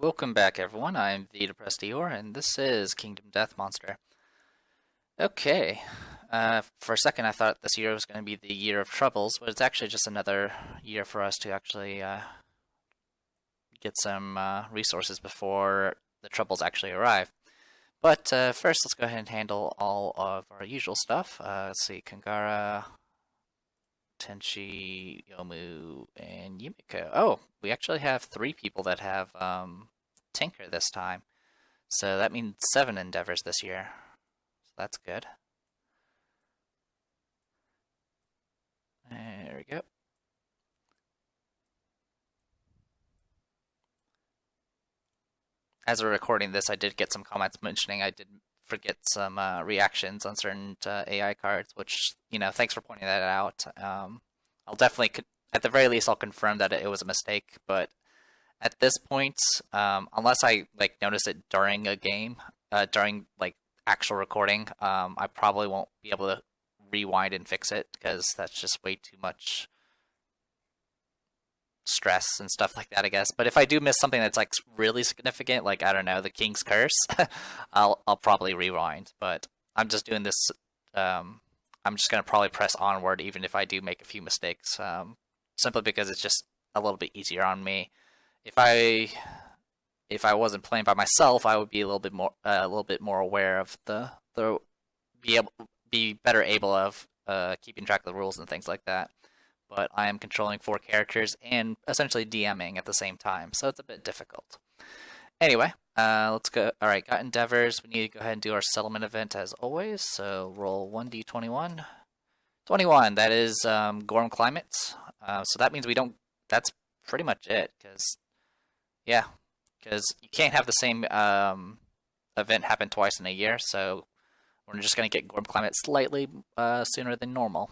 Welcome back, everyone. I'm the Depressed Eeyore, and this is Kingdom Death Monster. Okay, for a second I thought this year was going to be the year of troubles, but it's actually just another year for us to actually get some resources before the troubles actually arrive. But first, let's go ahead and handle all of our usual stuff. Let's see, Kangara, Tenchi, Yomu, and Yumiko. Oh, we actually have 3 people that have Tinker this time. So that means 7 endeavors this year. So that's good. There we go. As we're recording this, I did get some comments mentioning I did forget some reactions on certain AI cards, which, thanks for pointing that out. I'll definitely, at the very least, I'll confirm that it was a mistake, but at this point, unless I notice it during a game, during actual recording, I probably won't be able to rewind and fix it because that's just way too much stress and stuff like that, I guess. But if I do miss something that's really significant, I don't know, the King's Curse, I'll probably rewind. But I'm just doing this. I'm just gonna probably press onward even if I do make a few mistakes, simply because it's just a little bit easier on me. If I wasn't playing by myself, I would be a little bit more aware of be better able of keeping track of the rules and things like that. But I am controlling 4 characters and essentially DMing at the same time, so it's a bit difficult. Anyway, let's go. All right, got endeavors. We need to go ahead and do our settlement event as always. So roll 1d21. 21. That is Gorm Climate. So that means we don't. That's pretty much it. Because you can't have the same event happen twice in a year. So we're just gonna get Gorm Climate slightly sooner than normal.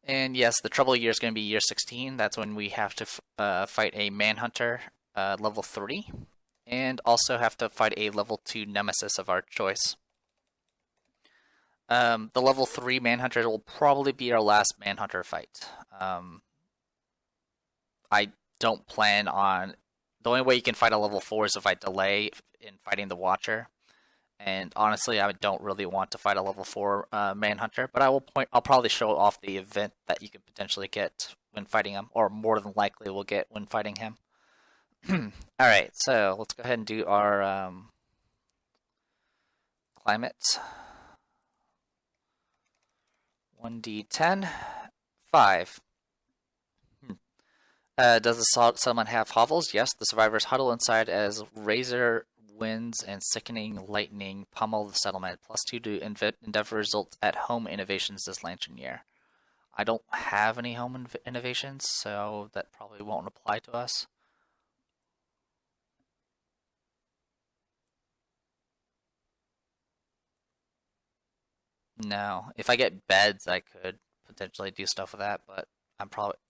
And yes, the trouble year is going to be year 16. That's when we have to fight a Manhunter level 3, and also have to fight a level 2 Nemesis of our choice. The level 3 Manhunter will probably be our last Manhunter fight. I don't plan on... The only way you can fight a level 4 is if I delay in fighting the Watcher. And honestly, I don't really want to fight a level 4 Manhunter, but I'll probably show off the event that you could potentially get when fighting him, or more than likely will get when fighting him. Alright, so let's go ahead and do our climate. 1d10, 5. Does the settlement have hovels? Yes, the survivors huddle inside as Razor winds and sickening lightning pummel the settlement. +2 to endeavor results at home innovations this lantern year. I don't have any home innovations, so that probably won't apply to us. No. If I get beds, I could potentially do stuff with that, but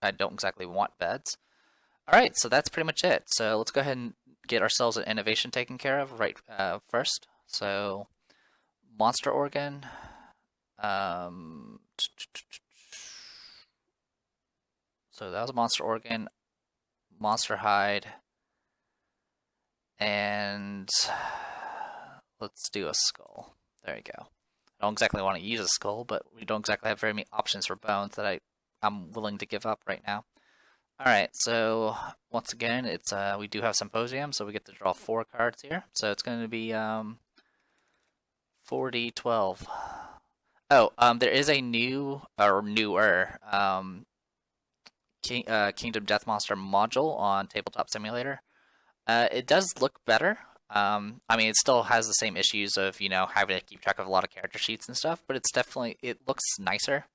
I don't exactly want beds. Alright, so that's pretty much it. So let's go ahead and get ourselves an innovation taken care of first. So monster organ, so that was a monster organ, monster hide, and let's do a skull. There you go. I don't exactly want to use a skull, but we don't exactly have very many options for bones that I'm willing to give up right now. Alright, so once again, it's we do have Symposium, so we get to draw 4 cards here. So it's going to be 4d12. Oh, there is a new, or newer, Kingdom Death Monster module on Tabletop Simulator. It does look better. I mean, it still has the same issues of, having to keep track of a lot of character sheets and stuff, but it looks nicer.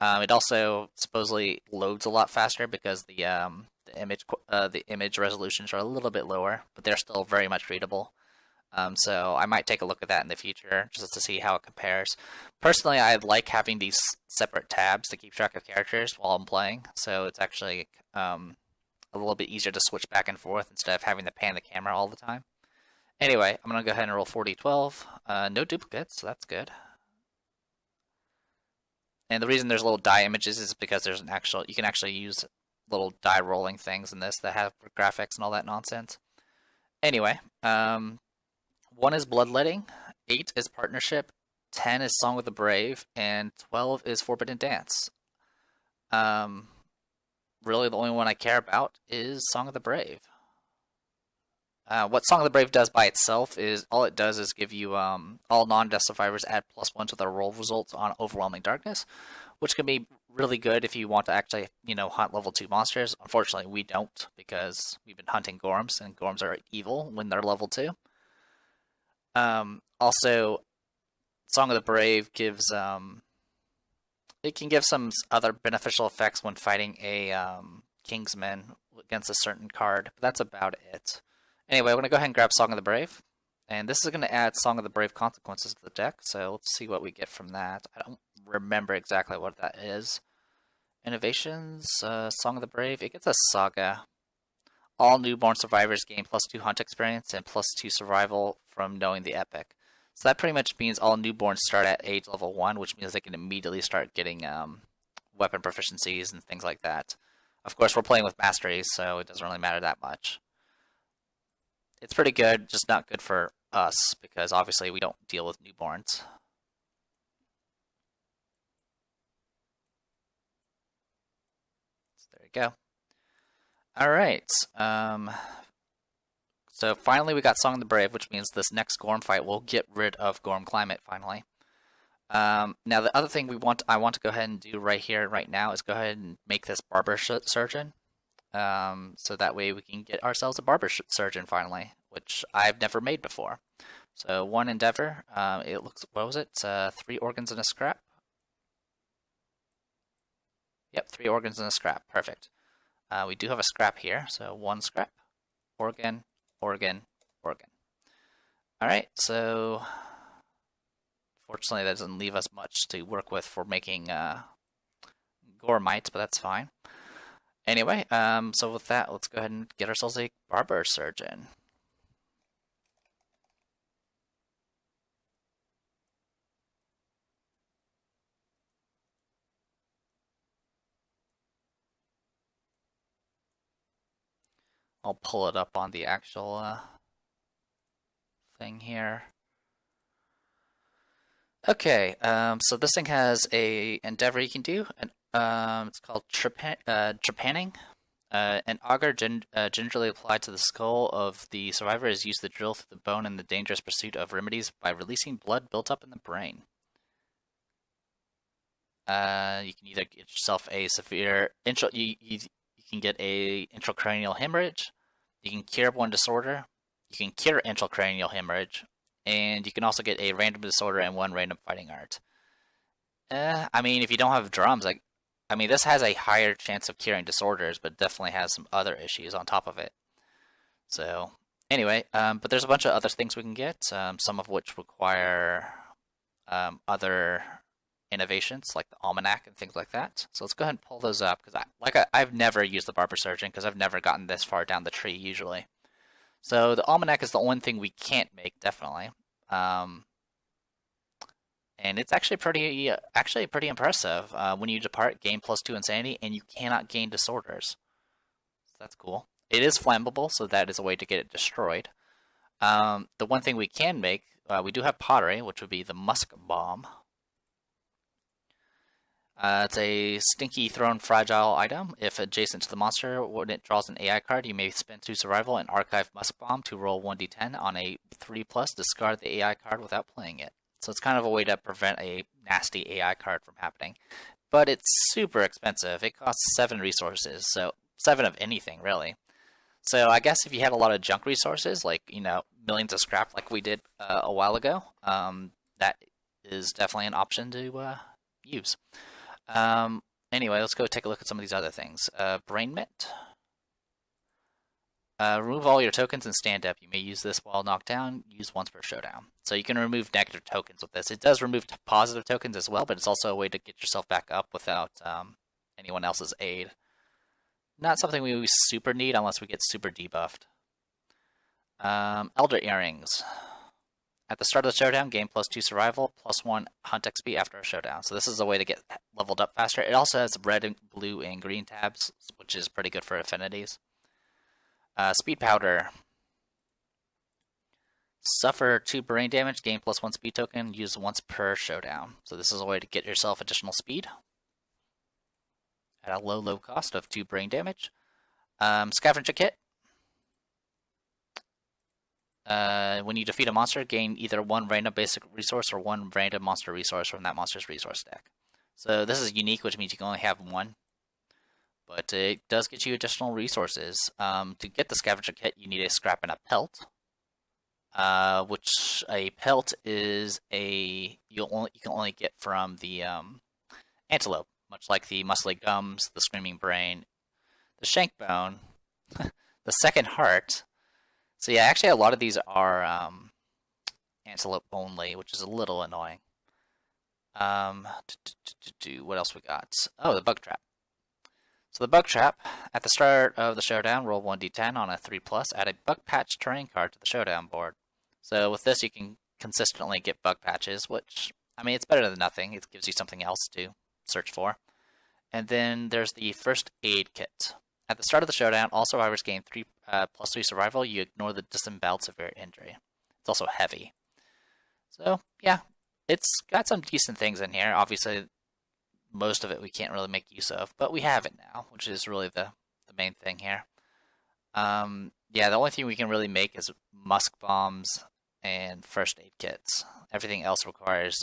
It also supposedly loads a lot faster because the image resolutions are a little bit lower, but they're still very much readable. So I might take a look at that in the future just to see how it compares. Personally, I like having these separate tabs to keep track of characters while I'm playing, so it's actually a little bit easier to switch back and forth instead of having to pan the camera all the time. Anyway, I'm going to go ahead and roll 4d12. No duplicates, so that's good. And the reason there's little die images is because there's you can actually use little die rolling things in this that have graphics and all that nonsense. Anyway, 1 is Bloodletting, 8 is Partnership, 10 is Song of the Brave, and 12 is Forbidden Dance. Really, the only one I care about is Song of the Brave. What Song of the Brave does by itself is all it does is give you all non-death survivors add +1 to their roll results on Overwhelming Darkness, which can be really good if you want to actually, hunt level 2 monsters. Unfortunately, we don't because we've been hunting Gorms, and Gorms are evil when they're level 2. Also, Song of the Brave gives it can give some other beneficial effects when fighting a Kingsman against a certain card, but that's about it. Anyway, I'm going to go ahead and grab Song of the Brave, and this is going to add Song of the Brave consequences to the deck, so let's see what we get from that. I don't remember exactly what that is. Innovations, Song of the Brave, it gets a Saga. All newborn survivors gain +2 hunt experience and +2 survival from knowing the epic. So that pretty much means all newborns start at age level 1, which means they can immediately start getting weapon proficiencies and things like that. Of course, we're playing with masteries, so it doesn't really matter that much. It's pretty good, just not good for us, because obviously we don't deal with newborns. So there you go. Alright, so finally we got Song of the Brave, which means this next Gorm fight will get rid of Gorm Climate, finally. Now the other thing I want to go ahead and do right here, right now, is go ahead and make this Barber Surgeon. So that way we can get ourselves a Barber Surgeon finally, which I've never made before. So 1 endeavor, it looks, what was it? 3 organs and a scrap? Yep, 3 organs and a scrap, perfect. We do have a scrap here, so 1 scrap, organ, organ, organ. Alright, so fortunately that doesn't leave us much to work with for making Gormites, but that's fine. Anyway, so with that, let's go ahead and get ourselves a Barber Surgeon. I'll pull it up on the actual thing here. Okay, so this thing has a endeavor you can do, and it's called trepanning. An auger gingerly applied to the skull of the survivor is used to drill through the bone in the dangerous pursuit of remedies by releasing blood built up in the brain. You can either get yourself a severe you can get a intracranial hemorrhage. You can cure one disorder. You can cure intracranial hemorrhage, and you can also get a random disorder and 1 random fighting art. I mean, if you don't have drums, this has a higher chance of curing disorders, but definitely has some other issues on top of it. So, anyway, but there's a bunch of other things we can get, some of which require other innovations, like the Almanac and things like that. So let's go ahead and pull those up, because I've never used the Barber Surgeon, because I've never gotten this far down the tree, usually. So the Almanac is the one thing we can't make, definitely. And it's actually pretty impressive. When you depart, gain +2 insanity, and you cannot gain disorders. So that's cool. It is flammable, so that is a way to get it destroyed. The one thing we can make, we do have pottery, which would be the Musk Bomb. It's a stinky thrown fragile item. If adjacent to the monster, when it draws an AI card, you may spend 2 survival and archive Musk Bomb to roll 1d10 on a 3+, discard the AI card without playing it. So it's kind of a way to prevent a nasty AI card from happening. But it's super expensive. It costs 7 resources, so 7 of anything, really. So I guess if you had a lot of junk resources, like, millions of scrap like we did a while ago, that is definitely an option to use. Anyway, let's go take a look at some of these other things. Brain Mint. Remove all your tokens and stand up. You may use this while knocked down. Use once per showdown. So you can remove negative tokens with this. It does remove positive tokens as well, but it's also a way to get yourself back up without anyone else's aid. Not something we super need unless we get super debuffed. Elder Earrings. At the start of the showdown, gain +2 survival, +1 hunt XP after a showdown. So this is a way to get leveled up faster. It also has red, and blue, and green tabs, which is pretty good for affinities. Speed powder. Suffer 2 brain damage, gain +1 speed token, used once per showdown. So this is a way to get yourself additional speed at a low cost of 2 brain damage. Scavenger kit. When you defeat a monster, gain either 1 random basic resource or 1 random monster resource from that monster's resource stack. So this is unique, which means you can only have 1. But it does get you additional resources. To get the scavenger kit, you need a scrap and a pelt. Which a pelt is you can only get from the antelope, much like the muscly gums, the screaming brain, the shank bone, the second heart. So yeah, actually a lot of these are antelope only, which is a little annoying. What else we got? Oh, the bug trap. So the bug trap, at the start of the showdown, roll 1d10 on a 3+, add a bug patch terrain card to the showdown board. So with this, you can consistently get bug patches, which, I mean, it's better than nothing. It gives you something else to search for. And then there's the first aid kit. At the start of the showdown, all survivors gain +3 survival. You ignore the disemboweled severe injury. It's also heavy. So, yeah, it's got some decent things in here. Obviously, most of it we can't really make use of, but we have it now, which is really the main thing here. Yeah, the only thing we can really make is musk bombs and first aid kits. Everything else requires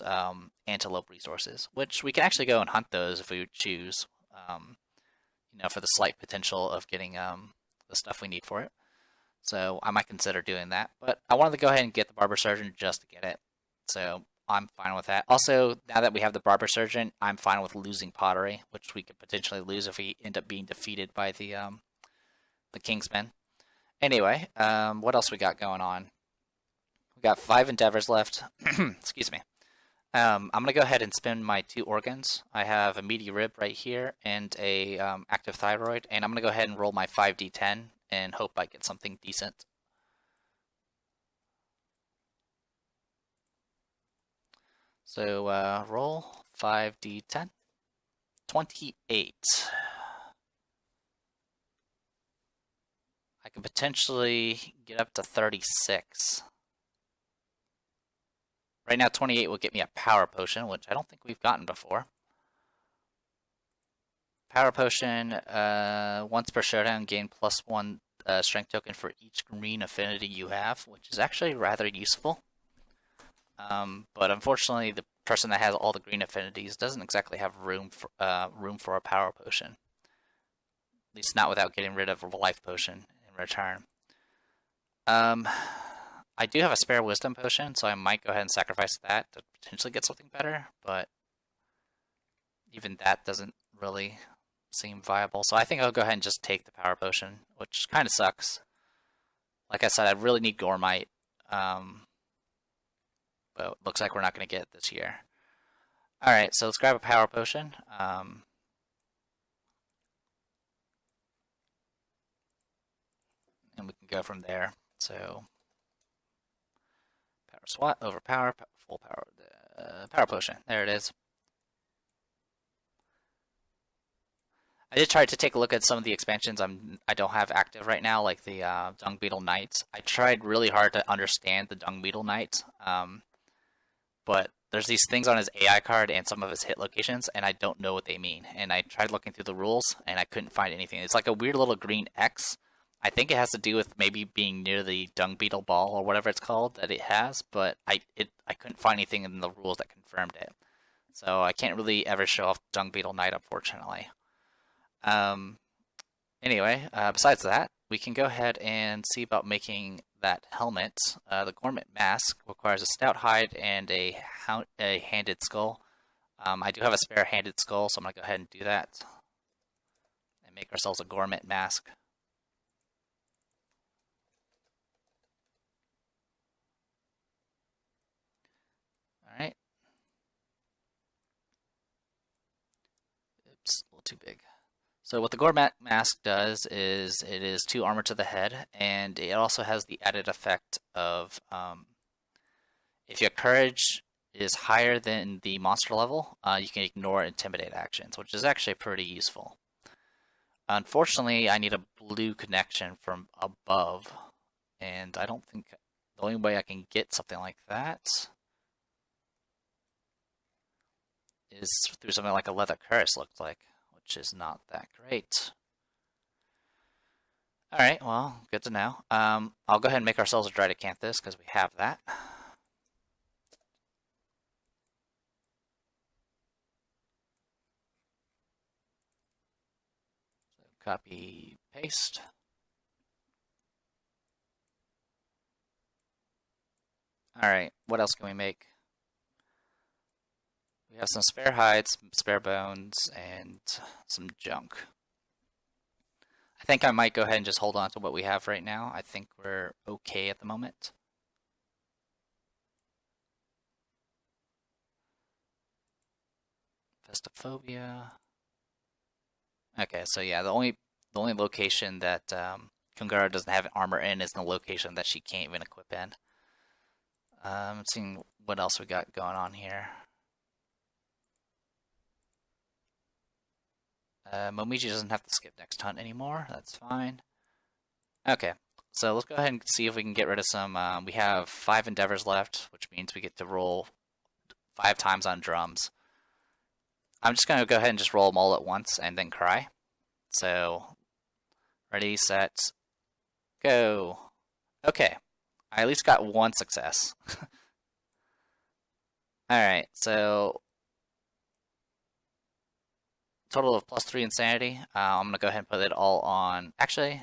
antelope resources, which we can actually go and hunt those if we choose, for the slight potential of getting the stuff we need for it. So I might consider doing that, but I wanted to go ahead and get the Barber Surgeon just to get it. So I'm fine with that. Also, now that we have the Barber Surgeon, I'm fine with losing Pottery, which we could potentially lose if we end up being defeated by the Kingsmen. Anyway, what else we got going on? We got 5 endeavors left. Excuse me. I'm going to go ahead and spin my 2 organs. I have a meaty rib right here and a active thyroid, and I'm going to go ahead and roll my 5d10 and hope I get something decent. So roll 5d10. 28. I could potentially get up to 36. Right now, 28 will get me a power potion, which I don't think we've gotten before. Power potion, once per showdown, gain +1 strength token for each green affinity you have, which is actually rather useful. But unfortunately, the person that has all the green affinities doesn't exactly have room for a power potion. At least not without getting rid of a life potion in return. I do have a spare wisdom potion, so I might go ahead and sacrifice that to potentially get something better, but even that doesn't really seem viable. So I think I'll go ahead and just take the power potion, which kind of sucks. Like I said, I really need Gormite, but it looks like we're not going to get it this year. Alright, so let's grab a power potion. And we can go from there. So power SWAT, overpower, full power, power potion. There it is. I did try to take a look at some of the expansions I don't have active right now, like the Dung Beetle Knights. I tried really hard to understand the Dung Beetle Knight, but there's these things on his AI card and some of his hit locations, and I don't know what they mean. And I tried looking through the rules, and I couldn't find anything. It's like a weird little green X. I think it has to do with maybe being near the Dung Beetle Ball or whatever it's called that it has, but I couldn't find anything in the rules that confirmed it. So I can't really ever show off Dung Beetle Knight, unfortunately. Anyway, besides that, we can go ahead and see about making that helmet. The Gormit Mask requires a stout hide and a handed skull. I do have a spare handed skull, so I'm going to go ahead and do that. And make ourselves a Gormit Mask. Alright. Oops, a little too big. So what the Gormit Mask does is it is 2 armor to the head, and it also has the added effect of If your courage is higher than the monster level, you can ignore intimidate actions, which is actually pretty useful. Unfortunately, I need a blue connection from above, and I don't think the only way I can get something like that is through something like a leather curse, looks like, which is not that great. Alright, well, good to know. I'll go ahead and make ourselves a Dread Acanthus, because we have that. So copy, paste. Alright, what else can we make? We have some spare hides, spare bones, and some junk. I think I might go ahead and just hold on to what we have right now. I think we're okay at the moment. Festophobia. Okay, so yeah, the only location that Kungara doesn't have armor in is the location that she can't even equip in. Seeing what else we got going on here. Momiji doesn't have to skip next hunt anymore. That's fine. Okay, so let's go ahead and see if we can get rid of some. We have 5 endeavors left, which means we get to roll 5 times on drums. I'm just going to go ahead and just roll them all at once and then cry. So, ready, set, go. Okay, I at least got 1 success. Alright, so total of +3 insanity. I'm going to go ahead and put it all on. Actually,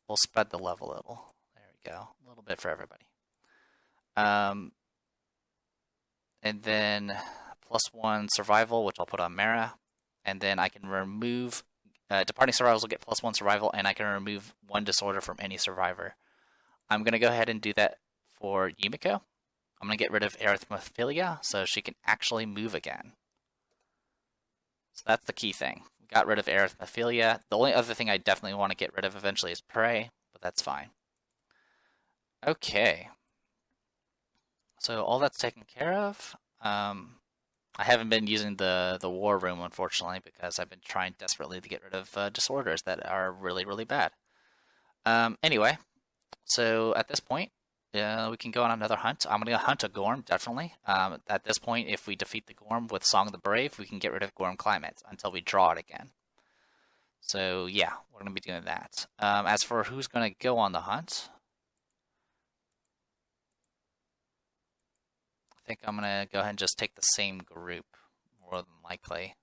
we'll spread the level a little. There we go. A little bit for everybody. And then +1 survival, which I'll put on Mara. And then I can remove departing survivors will get +1 survival, and I can remove 1 disorder from any survivor. I'm going to go ahead and do that for Yumiko. I'm going to get rid of arithmophilia so she can actually move again. So that's the key thing. We got rid of arithmophilia. The only other thing I definitely want to get rid of eventually is prey, but that's fine. Okay. So all that's taken care of. I haven't been using the war room, unfortunately, because I've been trying desperately to get rid of disorders that are really, really bad. Anyway, so at this point, we can go on another hunt. I'm going to hunt a Gorm, definitely. At this point, if we defeat the Gorm with Song of the Brave, we can get rid of Gorm Climate until we draw it again. So yeah, we're going to be doing that. As for who's going to go on the hunt, I think I'm going to go ahead and just take the same group, more than likely.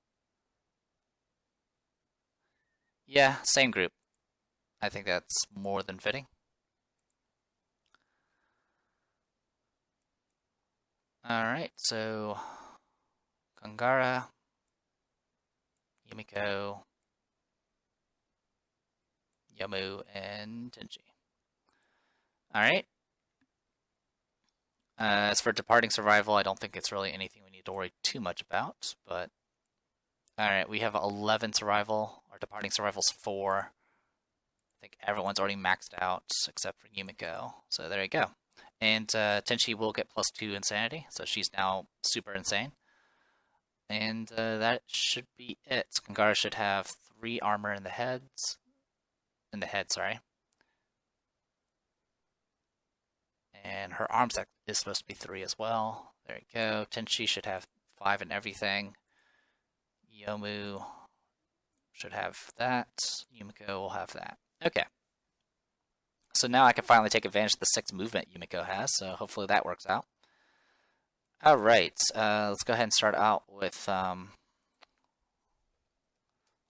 Yeah, same group. I think that's more than fitting. Alright, so Kungara, Yumiko, Yamu, and Tenchi. Alright. As for departing survival, I don't think it's really anything we need to worry too much about, but alright, we have 11 survival. Our departing survival's 4. I think everyone's already maxed out except for Yumiko, so there you go. And Tenchi will get +2 insanity, so she's now super insane. And that should be it. Kungara should have 3 armor in the head, sorry. And her arm set is supposed to be 3 as well. There you go. Tenchi should have 5 in everything. Yomu should have that. Yumiko will have that. Okay. So now I can finally take advantage of the 6 movement Yumiko has, so hopefully that works out. Alright, let's go ahead and start out with a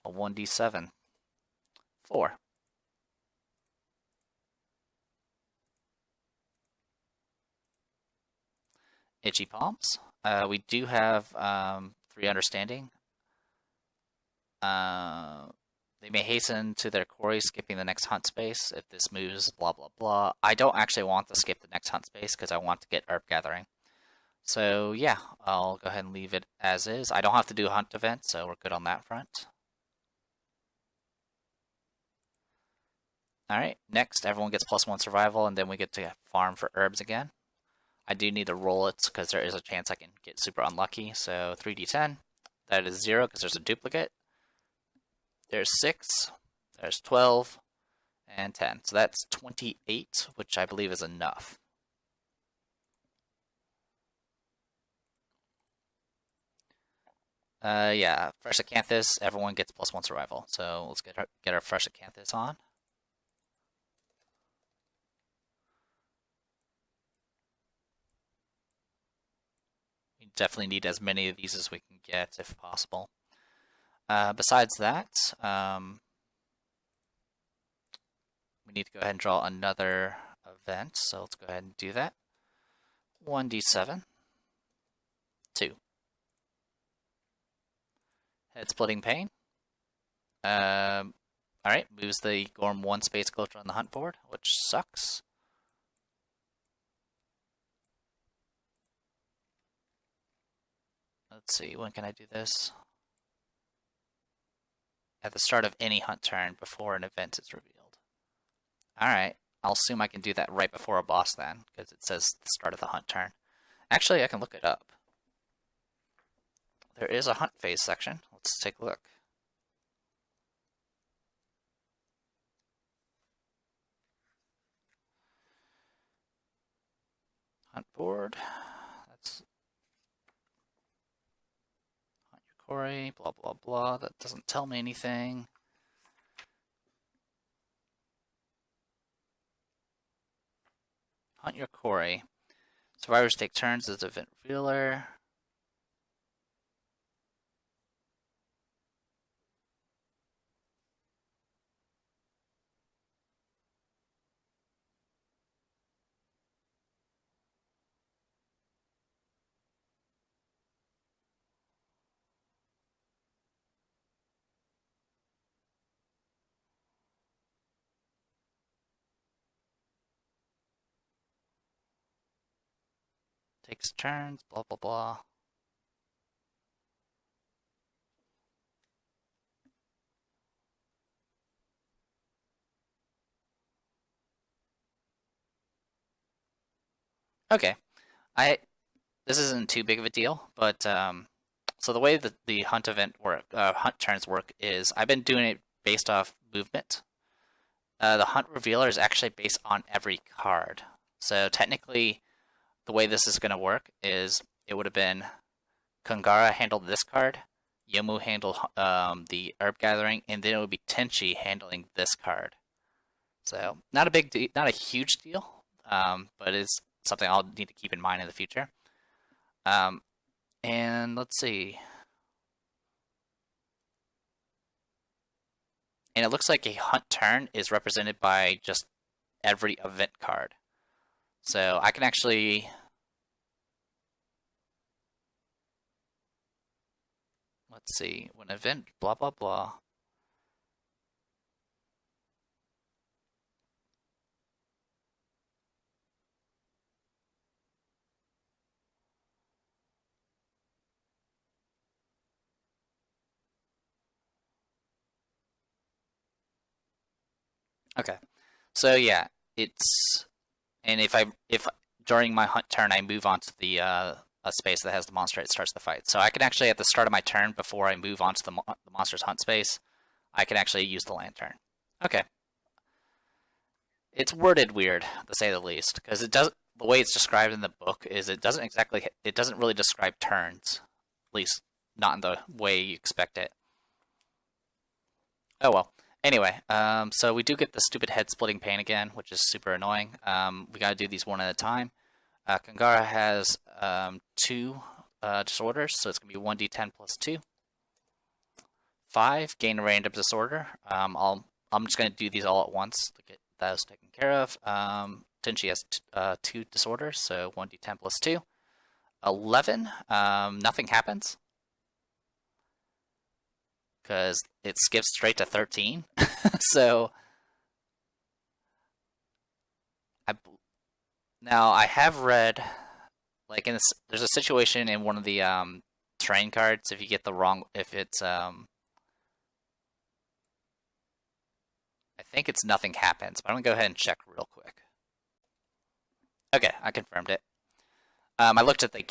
1d7. 4. Itchy palms. We do have 3 understanding. They may hasten to their quarry, skipping the next hunt space if this moves, blah, blah, blah. I don't actually want to skip the next hunt space because I want to get herb gathering. So, yeah, I'll go ahead and leave it as is. I don't have to do a hunt event, so we're good on that front. Alright, next everyone gets +1 survival, and then we get to farm for herbs again. I do need to roll it because there is a chance I can get super unlucky. So 3d10. That is 0 because there's a duplicate. There's 6. There's 12. And 10. So that's 28, which I believe is enough. Yeah, fresh acanthus, everyone gets +1 survival. So let's get our fresh acanthus on. We definitely need as many of these as we can get if possible. Besides that, we need to go ahead and draw another event. So let's go ahead and do that. 1d7. 2. Head splitting pain. Alright, moves the Gorm 1 space closer on the hunt board, which sucks. Let's see, when can I do this? At the start of any hunt turn before an event is revealed. Alright, I'll assume I can do that right before a boss then, because it says the start of the hunt turn. Actually, I can look it up. There is a hunt phase section. Let's take a look. Hunt board. That's hunt your quarry, blah blah blah. That doesn't tell me anything. Hunt your quarry. Survivors take turns as event revealer. Takes turns, blah blah blah. Okay, this isn't too big of a deal, but so the way that the hunt hunt turns work is I've been doing it based off movement. The hunt revealer is actually based on every card. So technically, the way this is going to work is it would have been Kangara handled this card, Yomu handled the herb gathering, and then it would be Tenchi handling this card. So not a huge deal, but it's something I'll need to keep in mind in the future. And let's see. And it looks like a hunt turn is represented by just every event card. So I can actually... Let's see. When event blah blah blah. Okay. So yeah, it's... And if during my hunt turn I move on to the a space that has the monster, it starts the fight. So I can actually, at the start of my turn, before I move on to the monster's hunt space, I can actually use the lantern. Okay. It's worded weird, to say the least, because it doesn't. The way it's described in the book is it doesn't really describe turns, at least not in the way you expect it. Oh well. Anyway, so we do get the stupid head splitting pain again, which is super annoying. We gotta do these one at a time. Kangara has 2 disorders, so it's gonna be 1d10 plus 2. 5, gain a random disorder. I'm just gonna do these all at once to get those taken care of. Tenchi has 2 disorders, so 1d10 plus 2. 11, nothing happens, because it skips straight to 13. So now I have read, like, there's a situation in one of the terrain cards, if you get the wrong, if it's I think it's nothing happens, but I'm going to go ahead and check real quick. Okay, I confirmed it. I looked at the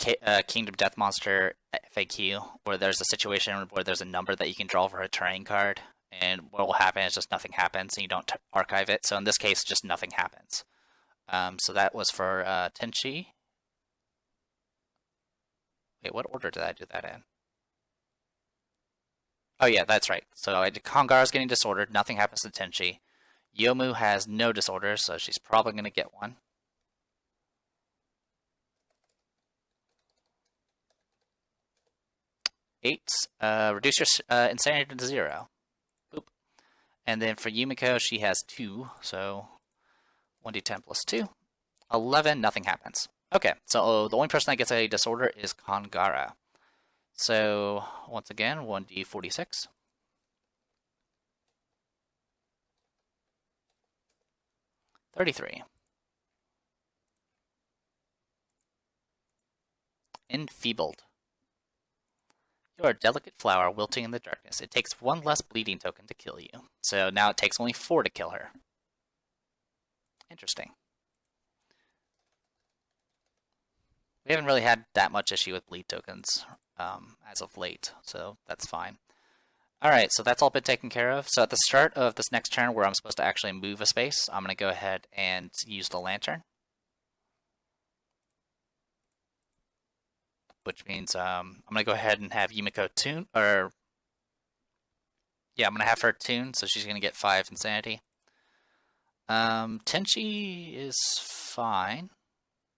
Kingdom Death Monster FAQ, where there's a situation where there's a number that you can draw for a terrain card, and what will happen is just nothing happens, and you don't archive it. So in this case, just nothing happens. So that was for Tenchi. Wait, what order did I do that in? Oh yeah, that's right. So Kongara's getting disordered, nothing happens to Tenchi. Yomu has no disorders, so she's probably going to get one. Eight. Reduce your insanity to 0. Boop. And then for Yumiko, she has 2, so 1d10 plus 2. 11, nothing happens. Okay, so the only person that gets a disorder is Kongara. So, once again, 1d46. $33. Enfeebled. You are a delicate flower wilting in the darkness. It takes 1 less bleeding token to kill you. So now it takes only 4 to kill her. Interesting. We haven't really had that much issue with bleed tokens as of late, so that's fine. Alright, so that's all been taken care of. So at the start of this next turn where I'm supposed to actually move a space, I'm going to go ahead and use the lantern. Which means I'm going to go ahead and have Yumiko tune, or yeah, I'm going to have her tune, so she's going to get 5 insanity. Tenchi is fine.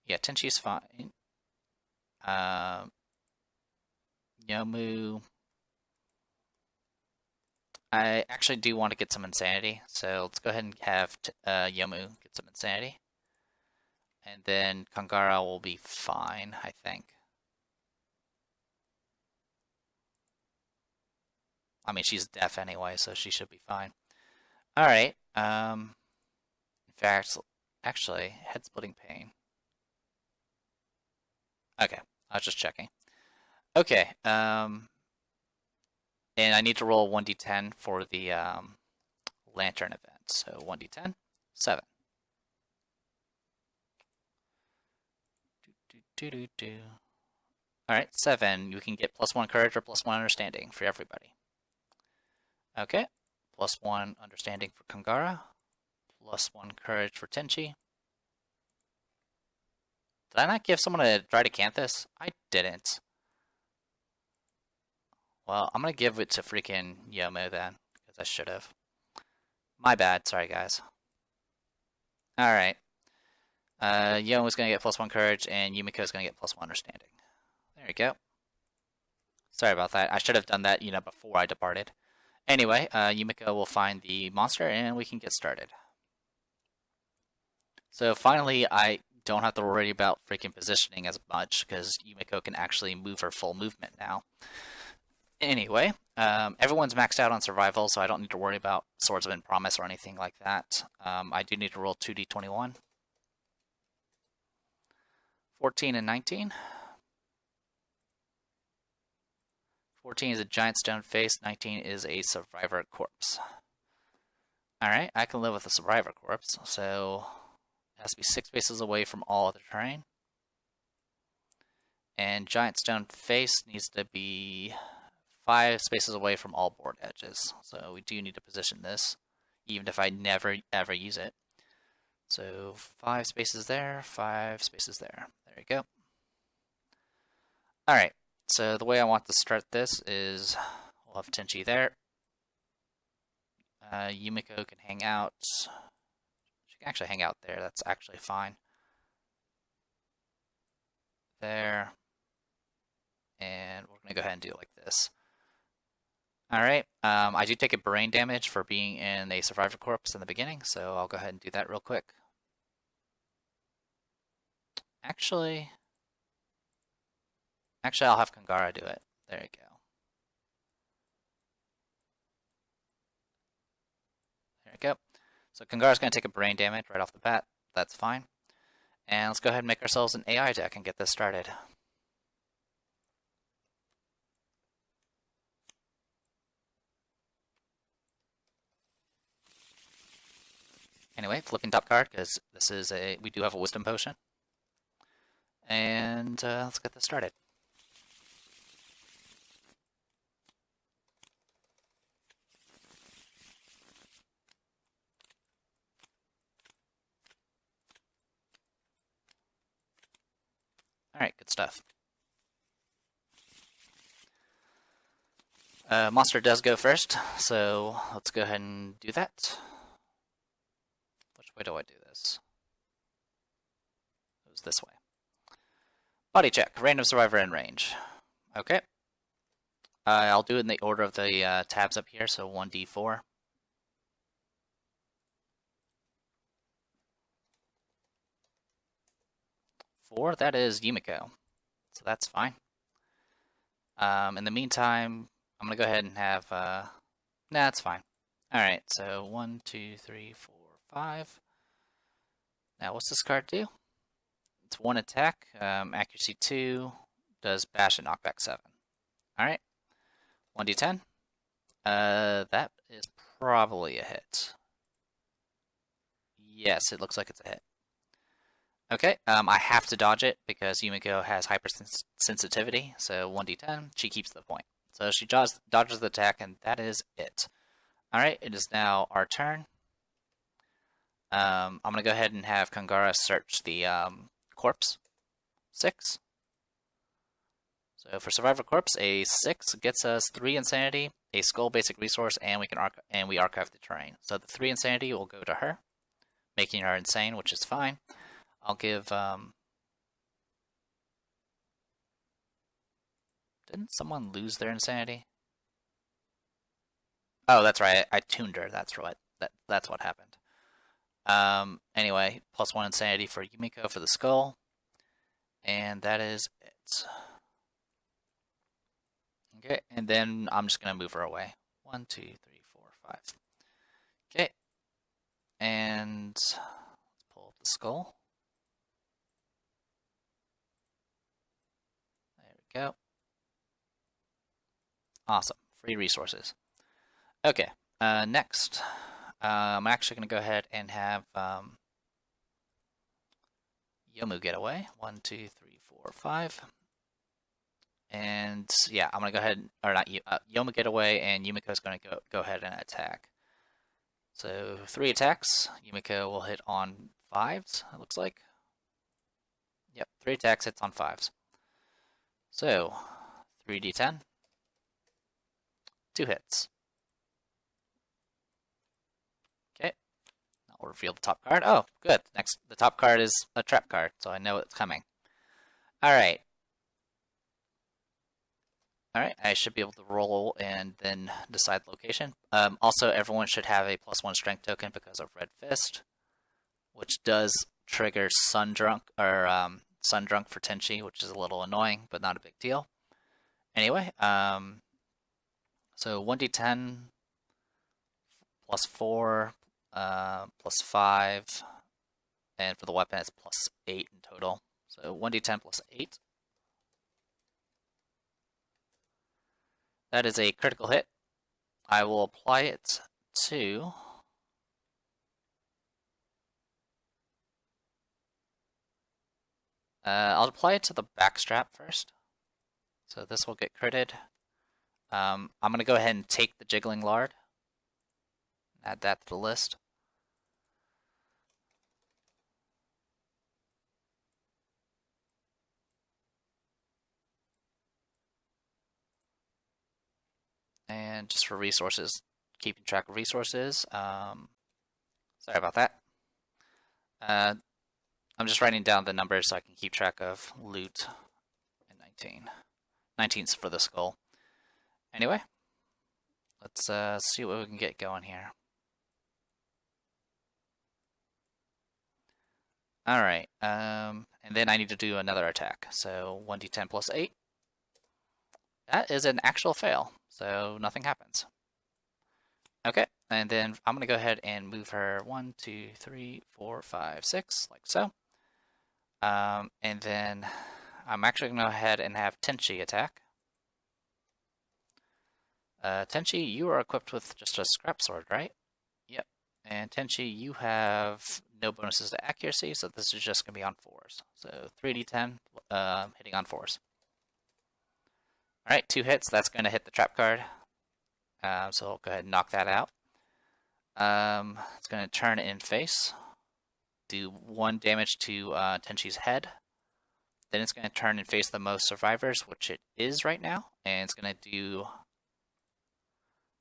Yeah, Tenchi is fine. Yomu. I actually do want to get some insanity, so let's go ahead and have Yomu get some insanity. And then Kongara will be fine, I think. I mean, she's deaf anyway, so she should be fine. Alright, in fact, actually, head-splitting pain. Okay, I was just checking. Okay, and I need to roll 1d10 for the lantern event. So 1d10, 7. Alright, 7. You can get +1 courage or +1 understanding for everybody. Okay, +1 understanding for Kongara, +1 courage for Tenchi. Did I not give someone a Dridecanthus? I didn't. Well, I'm gonna give it to freaking Yomu then, because I should have. My bad, sorry guys. Alright. Yomu's gonna get +1 courage, and Yumiko's gonna get +1 understanding. There we go. Sorry about that. I should have done that, before I departed. Anyway, Yumiko will find the monster, and we can get started. So finally, I don't have to worry about freaking positioning as much, because Yumiko can actually move her full movement now. Anyway, everyone's maxed out on survival, so I don't need to worry about Swords of Promise or anything like that. I do need to roll 2d21. 14 and 19. 14 is a giant stone face, 19 is a survivor corpse. Alright, I can live with a survivor corpse, so it has to be 6 spaces away from all other terrain. And giant stone face needs to be 5 spaces away from all board edges. So we do need to position this, even if I never ever use it. So 5 spaces there, 5 spaces there. There you go. Alright, so the way I want to start this is we'll have Tenchi there. Yumiko can hang out. She can actually hang out there, that's actually fine. There. And we're going to go ahead and do it like this. Alright, I do take a brain damage for being in a survivor corpse in the beginning, so I'll go ahead and do that real quick. Actually, I'll have Kongara do it. There you go. There you go. So Kongara's going to take a brain damage right off the bat. That's fine. And let's go ahead and make ourselves an AI deck and get this started. Anyway, flipping top card, because we do have a wisdom potion. And let's get this started. Alright, good stuff. Monster does go first, so let's go ahead and do that. Which way do I do this? It was this way. Body check, random survivor in range. Okay. I'll do it in the order of the tabs up here, so 1d4. 4, that is Yumiko, so that's fine. In the meantime, I'm going to go ahead and have, nah, that's fine. Alright, so 1, 2, 3, 4, 5. Now, what's this card do? It's 1 attack, accuracy 2, does bash and knockback 7. Alright, 1d10. That is probably a hit. Yes, it looks like it's a hit. Okay, I have to dodge it because Yumiko has hypersensitivity, so 1d10, she keeps the point. So she dodges the attack, and that is it. Alright, it is now our turn. I'm going to go ahead and have Kangara search the corpse. 6. So for Survivor Corpse, a 6 gets us 3 insanity, a skull basic resource, and we archive the terrain. So the 3 insanity will go to her, making her insane, which is fine. I'll give, didn't someone lose their insanity? Oh, that's right, I tuned her, that's what happened. Anyway, +1 insanity for Yumiko for the skull, and that is it. Okay, and then I'm just gonna move her away. 1, 2, 3, 4, 5. Okay, and let's pull up the skull. Go. Awesome. Free resources. Okay. Next, I'm actually going to go ahead and have Yomu get away. 1, 2, 3, 4, 5. And yeah, I'm going to go ahead, or not, Yomu get away, and Yumiko's going to go ahead and attack. So 3 attacks. Yumiko will hit on 5s, it looks like. Yep, 3 attacks, hits on 5s. So, 3d10, 2 hits. Okay, I'll reveal the top card. Oh, good. Next, the top card is a trap card, so I know it's coming. Alright. Alright, I should be able to roll and then decide location. Also, everyone should have a +1 strength token because of Red Fist, which does trigger Sundrunk, or Sundrunk for Tenchi, which is a little annoying, but not a big deal. Anyway, so 1d10 +4, +5, and for the weapon it's +8 in total. So 1d10 +8. That is a critical hit. I will apply it to I'll apply it to the backstrap first. So this will get critted. I'm going to go ahead and take the Jiggling Lard. Add that to the list. And just for resources, keeping track of resources. Sorry about that. I'm just writing down the numbers so I can keep track of loot. And 19. 19's for the skull. Anyway, let's see what we can get going here. Alright, and then I need to do another attack. So 1d10 +8. That is an actual fail, so nothing happens. Okay, and then I'm going to go ahead and move her 1, 2, 3, 4, 5, 6, like so. And then I'm actually going to go ahead and have Tenchi attack. Tenchi, you are equipped with just a scrap sword, right? Yep. And Tenchi, you have no bonuses to accuracy, so this is just going to be on 4s. So 3d10 hitting on 4s. Alright, 2 hits. That's going to hit the trap card. So we'll go ahead and knock that out. It's going to turn in face. Do 1 damage to Tenchi's head. Then it's going to turn and face the most survivors, which it is right now. And it's going to do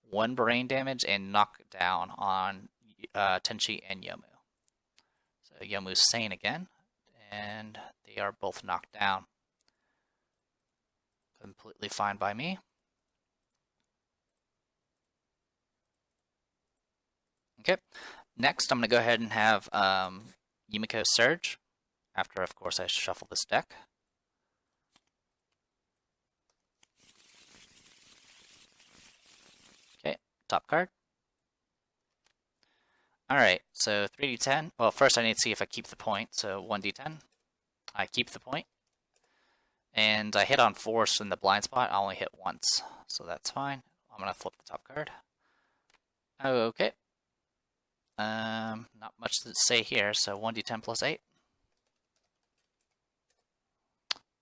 1 brain damage and knock down on Tenchi and Yomu. So Yomu's sane again, and they are both knocked down. Completely fine by me. Okay, next I'm going to go ahead and have Yumiko Surge, after of course I shuffle this deck. Okay, top card. Alright, so 3d10. Well, first I need to see if I keep the point, so 1d10. I keep the point. And I hit on 4s in the blind spot. I only hit once, so that's fine. I'm going to flip the top card. Okay. Not much to say here, so 1d10 plus 8.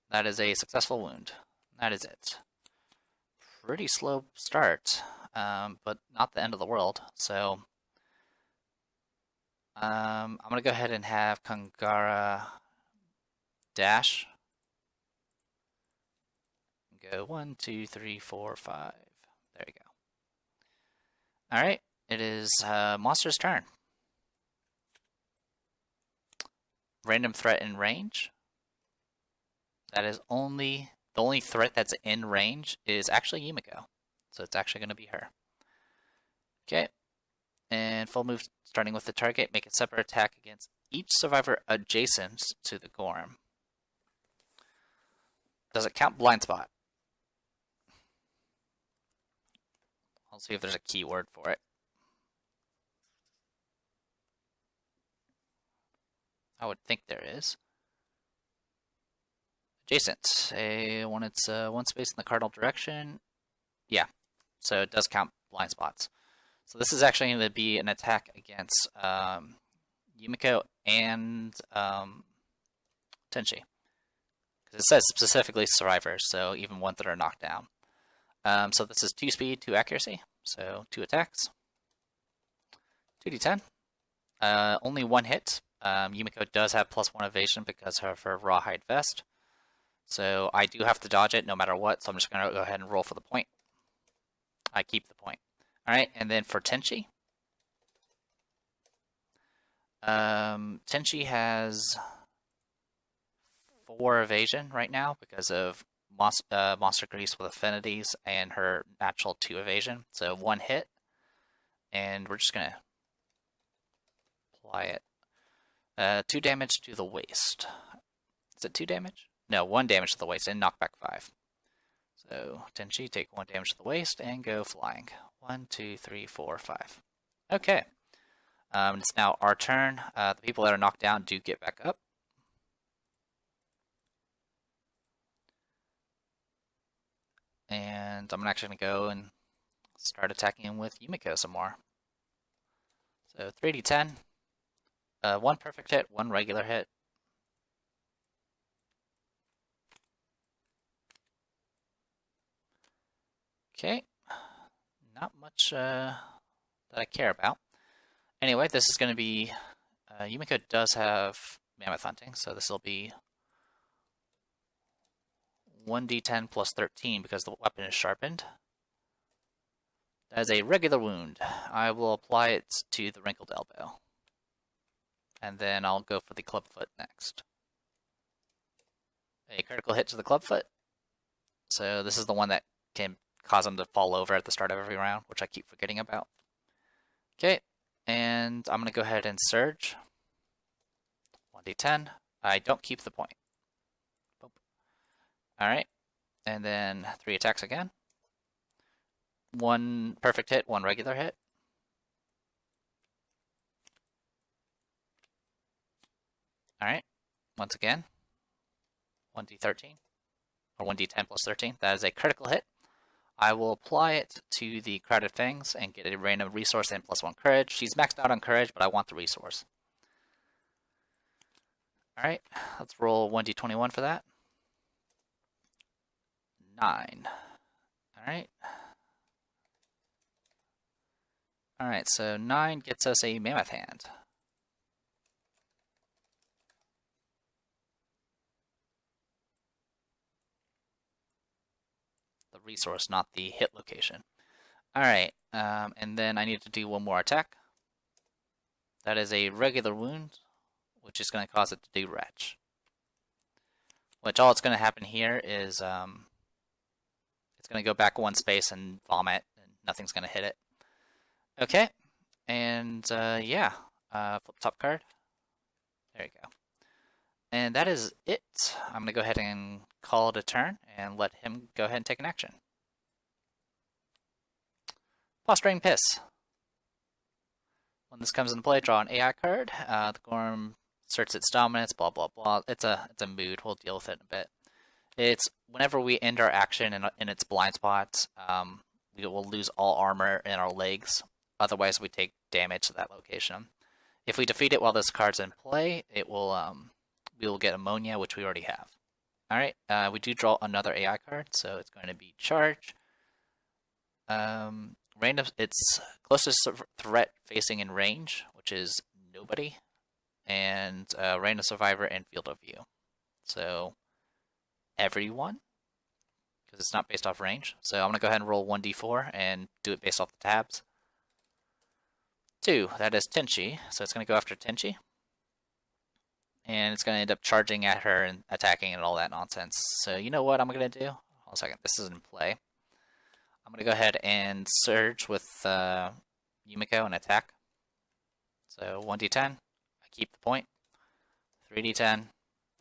That is a successful wound. That is it. Pretty slow start, but not the end of the world, so I'm going to go ahead and have Kangara dash. Go 1, 2, 3, 4, 5. There you go. Alright, it is Monster's turn. Random threat in range. That is the only threat that's in range is actually Yumiko. So it's actually going to be her. Okay. And full move starting with the target. Make a separate attack against each survivor adjacent to the Gorm. Does it count blind spot? I'll see if there's a keyword for it. I would think there is. Adjacent. When it's 1 space in the cardinal direction. Yeah, so it does count blind spots. So this is actually going to be an attack against Yumiko and Tenchi. Because it says specifically survivors, so even ones that are knocked down. So this is 2 speed, 2 accuracy. So 2 attacks. 2d10. Only 1 hit. Yumiko does have +1 evasion because of her rawhide vest. So I do have to dodge it no matter what, so I'm just going to go ahead and roll for the point. I keep the point. Alright, and then for Tenchi. Tenchi has 4 evasion right now because of Monster Grease with Affinities and her natural 2 evasion. So 1 hit, and we're just going to apply it. 2 damage to the waist. Is it 2 damage? No, 1 damage to the waist and knock back 5. So Tenchi, take 1 damage to the waist and go flying. 1, 2, 3, 4, 5. Okay. It's now our turn. The people that are knocked down do get back up. And I'm actually going to go and start attacking with Yumiko some more. So 3d10. 1 perfect hit, 1 regular hit. Okay. Not much that I care about. Anyway, this is going to be... Yumiko does have Mammoth Hunting, so this will be 1d10 plus 13 because the weapon is sharpened. That is a regular wound. I will apply it to the wrinkled elbow. And then I'll go for the clubfoot next. A critical hit to the clubfoot. So this is the one that can cause him to fall over at the start of every round, which I keep forgetting about. Okay, and I'm going to go ahead and surge. 1d10. I don't keep the point. Alright, and then 3 attacks again. 1 perfect hit, 1 regular hit. Alright, once again, 1d13, or 1d10 plus 13. That is a critical hit. I will apply it to the Crowded Fangs and get a random resource and +1 courage. She's maxed out on courage, but I want the resource. Alright, let's roll 1d21 for that. 9. Alright. Alright, so 9 gets us a Mammoth Hand. The resource, not the hit location. Alright, and then I need to do one more attack. That is a regular wound, which is going to cause it to do retch. Which all it's going to happen here is it's going to go back one space and vomit, and nothing's going to hit it. Okay, and yeah, flip top card. There you go. And that is it. I'm going to go ahead and call it a turn and let him go ahead and take an action. Prostrating Piss. When this comes into play, draw an AI card. The Gorm asserts its dominance, blah, blah, blah. It's a mood. We'll deal with it in a bit. It's whenever we end our action in its blind spots, we will lose all armor in our legs. Otherwise, we take damage to that location. If we defeat it while this card's in play, it will we will get ammonia, which we already have. Alright, we do draw another AI card, so it's going to be Charge. Random, it's closest threat facing in range, which is nobody, and Random Survivor and Field of View. So, everyone, because it's not based off range. So I'm going to go ahead and roll 1d4 and do it based off the tabs. 2, that is Tenchi, so it's going to go after Tenchi. And it's going to end up charging at her and attacking and all that nonsense. So you know what I'm going to do? Hold on a second, this is in play. I'm going to go ahead and surge with Yumiko and attack. So 1d10, I keep the point. 3d10,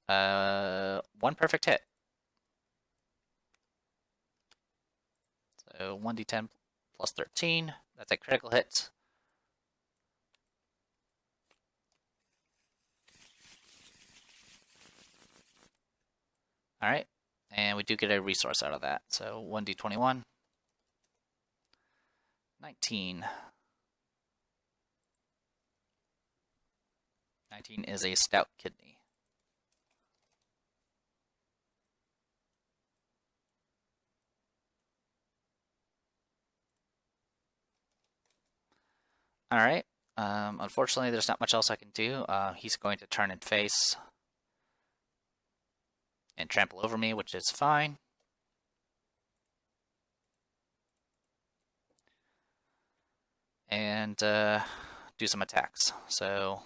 1 perfect hit. So 1d10 plus 13, that's a critical hit. Alright, and we do get a resource out of that. So 1d21. 19. 19 is a stout kidney. Alright, unfortunately there's not much else I can do. He's going to turn and face and trample over me, which is fine. And do some attacks. So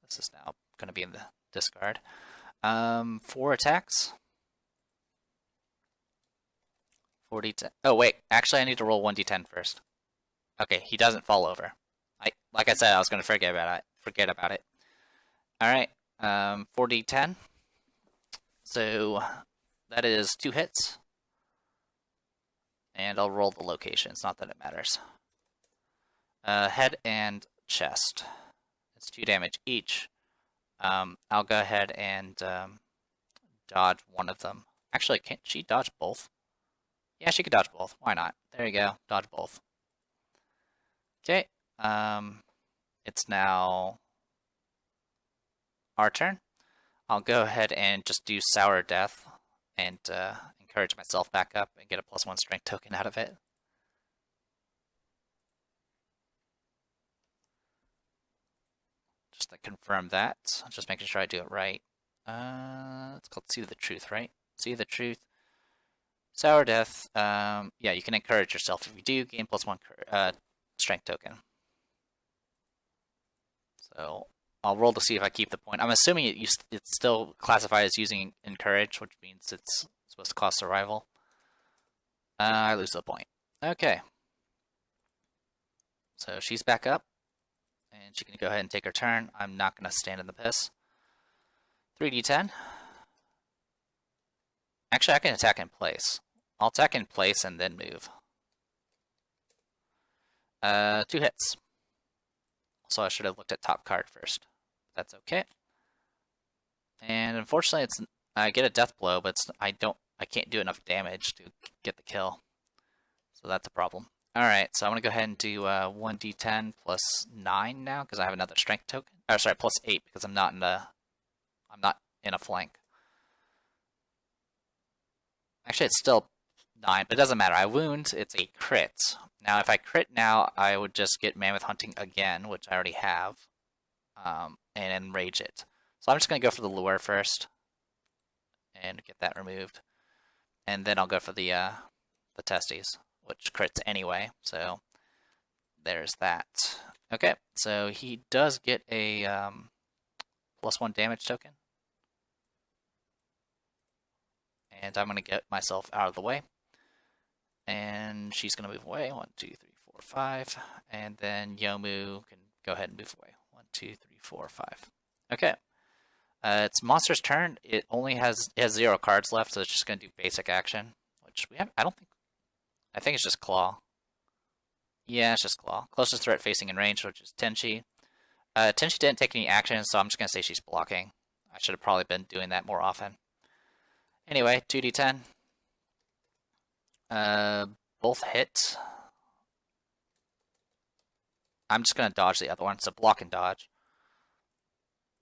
this is now going to be in the discard. 4 attacks. 40. Oh wait, actually I need to roll 1d10 first. Okay, he doesn't fall over. Like I said, I was going to forget about it. All right, 4d10. So that is 2 hits. And I'll roll the locations, not that it matters. Head and chest. It's 2 damage each. I'll go ahead and dodge one of them. Actually, can't she dodge both? Yeah, she could dodge both. Why not? There you go. Dodge both. Okay. It's now our turn. I'll go ahead and just do Sour Death and encourage myself back up and get a +1 strength token out of it. Just to confirm that. Just making sure I do it right. It's called See the Truth, right? See the Truth. Sour Death. Yeah, you can encourage yourself. If you do, gain +1 strength token. So I'll roll to see if I keep the point. I'm assuming it's still classified as using encourage, which means it's supposed to cost survival. I lose the point. Okay. So she's back up. And she can go ahead and take her turn. I'm not going to stand in the piss. 3d10. Actually, I can attack in place. I'll attack in place and then move. 2 hits. So I should have looked at top card first. That's okay. And unfortunately, I get a death blow, but I can't do enough damage to get the kill. So that's a problem. Alright, so I'm going to go ahead and do 1d10 plus 9 now, because I have another strength token. Or sorry, plus 8, because I'm not in a flank. Actually, it's still 9, but it doesn't matter. I wound, it's a crit. Now, if I crit now, I would just get Mammoth Hunting again, which I already have, and enrage it. So I'm just going to go for the lure first, and get that removed. And then I'll go for the testes, which crits anyway, so there's that. Okay, so he does get a +1 damage token. And I'm going to get myself out of the way. And she's going to move away. 1, 2, 3, 4, 5. And then Yomu can go ahead and move away. 1, 2, 3, 4, 5. Okay. It's monster's turn. It has 0 cards left, so it's just going to do basic action. Which we have. I think it's just Claw. Yeah, it's just Claw. Closest threat facing in range, which is Tenchi. Tenchi didn't take any action, so I'm just going to say she's blocking. I should have probably been doing that more often. Anyway, 2d10. Both hit. I'm just going to dodge the other one, so block and dodge.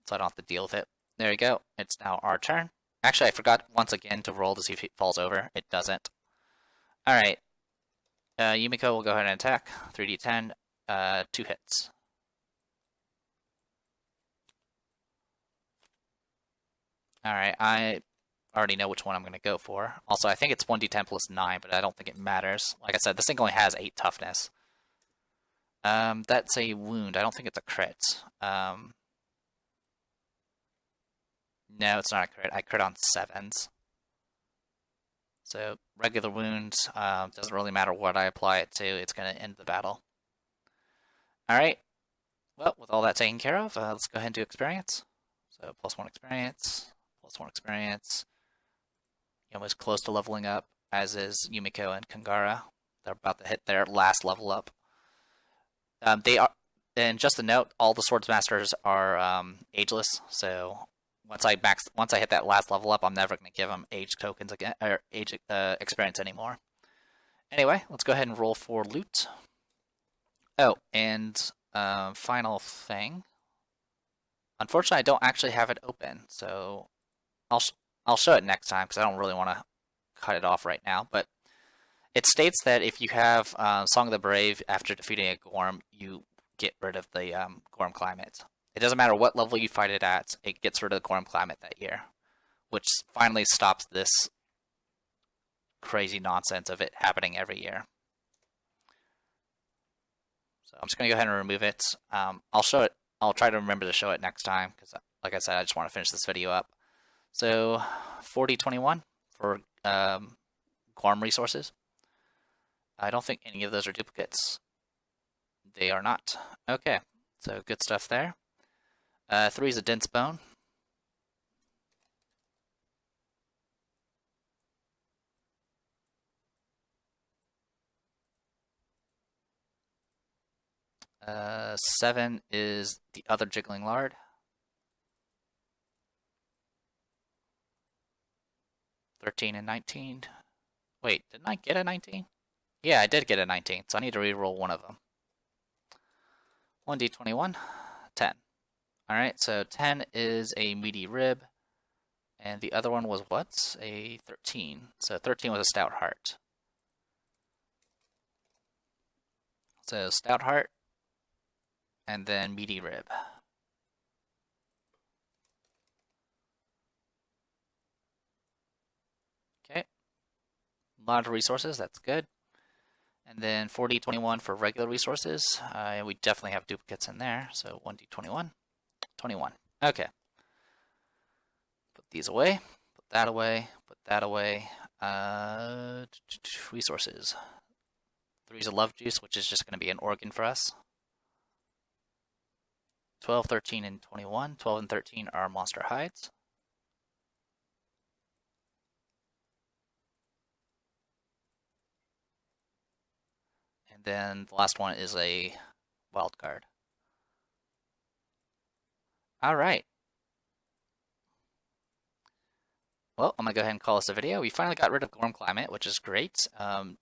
So I don't have to deal with it. There you go. It's now our turn. Actually, I forgot once again to roll to see if it falls over. It doesn't. Alright. Yumiko will go ahead and attack. 3d10. 2 hits. Alright, I already know which one I'm going to go for. Also, I think it's 1d10 plus 9, but I don't think it matters. Like I said, this thing only has 8 toughness. That's a wound. I don't think it's a crit. No, it's not a crit. I crit on 7s. So, regular wounds, doesn't really matter what I apply it to, it's going to end the battle. Alright. Well, with all that taken care of, let's go ahead and do experience. So, +1 experience, +1 experience. Almost close to leveling up, as is Yumiko and Kangara. They're about to hit their last level up. They are, and just a note, all the Swords Masters are ageless, so once I hit that last level up, I'm never going to give them age tokens again, or age experience anymore. Anyway, let's go ahead and roll for loot. Oh, and final thing. Unfortunately, I don't actually have it open, so I'll show it next time because I don't really want to cut it off right now. But it states that if you have Song of the Brave after defeating a Gorm, you get rid of the Gorm climate. It doesn't matter what level you fight it at, it gets rid of the Gorm climate that year, which finally stops this crazy nonsense of it happening every year. So I'm just going to go ahead and remove it. I'll show it. I'll try to remember to show it next time because, like I said, I just want to finish this video up. So 4021 for Gorm resources. I don't think any of those are duplicates. They are not. Okay, so good stuff there. 3 is a dense bone. Uh, 7 is the other jiggling lard. 13 and 19. Wait, didn't I get a 19? Yeah, I did get a 19, so I need to re-roll one of them. 1d21, 10. Alright, so 10 is a meaty rib, and the other one was what? A 13. So 13 was a stout heart. So stout heart, and then meaty rib. Okay. A lot of resources, that's good. And then 4021 for regular resources. We definitely have duplicates in there, so 1d21. 21. Okay. Put these away. Put that away. Put that away. Resources. 3 is a love juice, which is just going to be an organ for us. 12, 13, and 21. 12 and 13 are monster hides. And then the last one is a wild card. All right. Well, I'm gonna go ahead and call this a video. We finally got rid of Gorm Climate, which is great.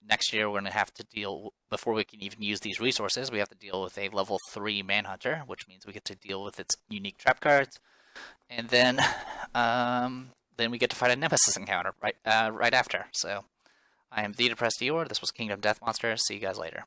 Next year, we're gonna have to deal, before we can even use these resources, we have to deal with a level 3 Manhunter, which means we get to deal with its unique trap cards, and then we get to fight a Nemesis encounter right after. So, I am the Depressed Eeyore. This was Kingdom Death Monster. See you guys later.